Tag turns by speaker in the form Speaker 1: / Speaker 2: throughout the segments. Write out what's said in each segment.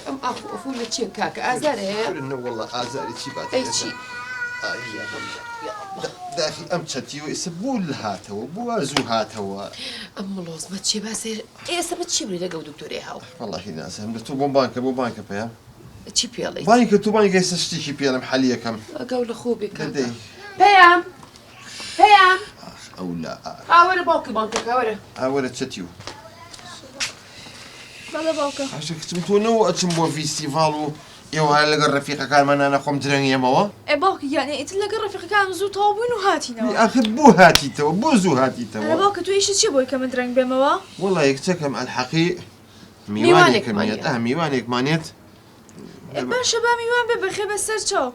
Speaker 1: ئەم ئەفو لە چیە کاکە ئازارەیە؟
Speaker 2: والله ئازاری چی بات
Speaker 1: ئەی چی؟
Speaker 2: داخی ئەم چەتیوە ئێستا بوو لە هاتەوە بووە زوو هاتەوە
Speaker 1: ئەم مڵۆزمە چێ باسێر ئێستا بە چی بری لەگەڵ دکتۆرێ هاو؟
Speaker 2: وەڵاهی نازانم لە تۆ بۆ بانکە پێیان
Speaker 1: چی پێڵێ؟
Speaker 2: بانکە تو بانکە ئێستا شتێکی پێڵم حەلی یەکەم
Speaker 1: ئەگەڵ لە خۆ بێ کاکە
Speaker 2: دەدەی
Speaker 1: پێیان
Speaker 2: ئەو لا
Speaker 1: ئاوەرە باوکی بانکەکە وەرە
Speaker 2: ئاوەرە چەتیو
Speaker 3: بەڵە باوکە
Speaker 2: ئاشە کچم تۆ نەوە ئەچم بۆ فیستیڤاڵ و ئێوە هەر لەگەڵ ڕەفیقەکانمان نەخۆم درەنگێمەوە
Speaker 3: ئێ باوکە یانێ ئیتر لەگەڵ ڕەفیقەکان زوو تەواو بووین و هاتینەوە
Speaker 2: ئاخر بۆ هاتیتەوە بۆ زوو
Speaker 3: ئەرە
Speaker 2: هاتیتەوە
Speaker 3: باوکە تو ئیشت چی بۆی کە من درەنگ بێمەوە؟
Speaker 2: وەڵا یەکچەکەم ئەلحەقی میوانێکمانێت
Speaker 3: باشە با میوان بێ بەخێ بەسەر چاو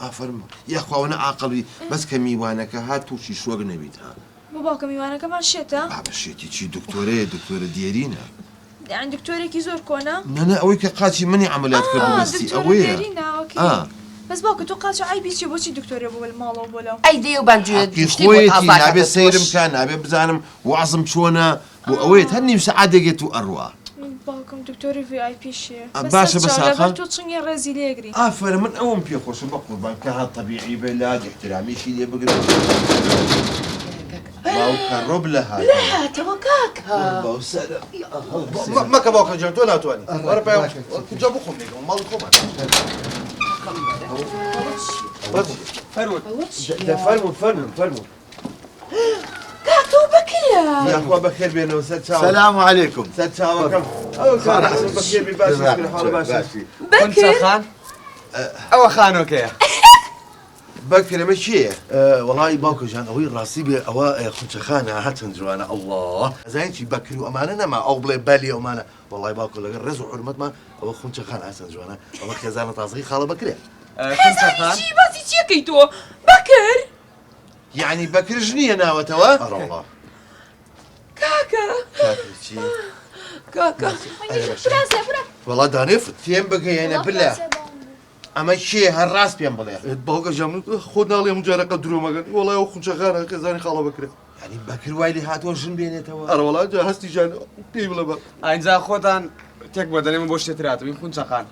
Speaker 2: ئافرم یاخواوەنە عاقڵی بەس کە میوانەکە هات تووشی شۆگ نەبیت ها
Speaker 3: بۆ باوکە میوانەکەمان شێتە؟
Speaker 2: بابەشێتی چی دکتۆرە دیێرینە
Speaker 3: یان دکتۆرێکی زۆر کۆنا؟
Speaker 2: نەنە ئەوەی کە قاچی منی عملیات کرد بەستی ئەوەیە
Speaker 3: بەس باوکە تۆ قاچە ئای بیچی بۆچی دکتۆرێ بۆ ماڵەوە بۆ لەو
Speaker 1: ئەی دێ و بانجوێت
Speaker 2: خۆیەتی نابێت سەیرم کە نابێت بزانم وازم چۆنە بۆ ئەوەیە هەر نیم سەعات دەگێت و ئەڕوا
Speaker 3: باوکم دکتۆری VIPشیە
Speaker 2: باشە بەساخە
Speaker 3: تۆ چنگی ڕێزی لێگری
Speaker 2: ئافرە من ئەوم پێخۆشم بە قوربان کە هات طبیعی بێ لا احترامیشی لێ بگرن باوکە ڕۆب لە
Speaker 1: هاتەوە کاکە
Speaker 2: مەکە باوکە جان تۆ ناتوانانی وەرە پێ کجا بخۆم لێگەڵ ماڵی خۆمان فەرموون
Speaker 1: کاکە و بەکرە
Speaker 2: یاخوا بەخێر بێنەوە سەر چاوە
Speaker 4: السلام عليكم
Speaker 2: سەر چاوەکەم ئەو بەخێر بی باش حاڵ باشی
Speaker 1: بەکر
Speaker 4: ئەوە خانۆکەیە
Speaker 2: بەکرەمە چییە؟
Speaker 4: وڵی باوکە ژان ئەوەی ڕاستی بێ ئەوە خونچەخانە هەچەند جوانە ئەڵڵاه زانیی بەکر و ئەمانە نەما ئەو بڵێ بەلی ئەومانە وڵی باوکە لەگەر ڕێز و حرمەتمان ئەوە خونچەخان ئاسەن جوانە ئەوە خێزانە تازەی خاڵە بکرێ
Speaker 1: چی باسی چیەکەی تۆ بەکر
Speaker 2: یعنی بەکرژ نییە ناوەتەوە؟
Speaker 4: ئەڕڵڵاه
Speaker 1: کاکە
Speaker 2: چی؟
Speaker 1: کاکە
Speaker 4: وڵا دانێفت
Speaker 2: تێم بگەیەنە بلە ئەمە چیە هەر ڕاست پێم بڵێ
Speaker 4: باوکە ژان خۆ ناڵێم جارەکە درۆمەگەن وڵای ئەو خونچەخانە خێزانی خاڵە بکرێ
Speaker 2: ینی بەکر وای لێ هاتووە ژن بێنێتەوە
Speaker 4: ئەرەوەڵا جا هەستی ژان پێی بڵێ بە
Speaker 5: ئاینجا خۆتان تێک بۆ دەنێمە بۆ شتێتراتەوە این خونچەخان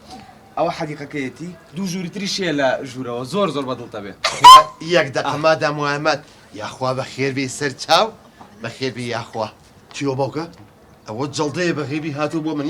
Speaker 5: ئەوە حەقیقەکەیەتی دوو ژووری تری شێ لە ژوورەوە زۆر بەدڵتە بێ
Speaker 2: یەک دەقەمادا محەممەد یاخوا بە خێربی سەر چاو بە خێربی یاخوا
Speaker 4: چیوە باوکە؟
Speaker 2: ئەوە جەڵدەیە بە غیبی هاتوو بۆ من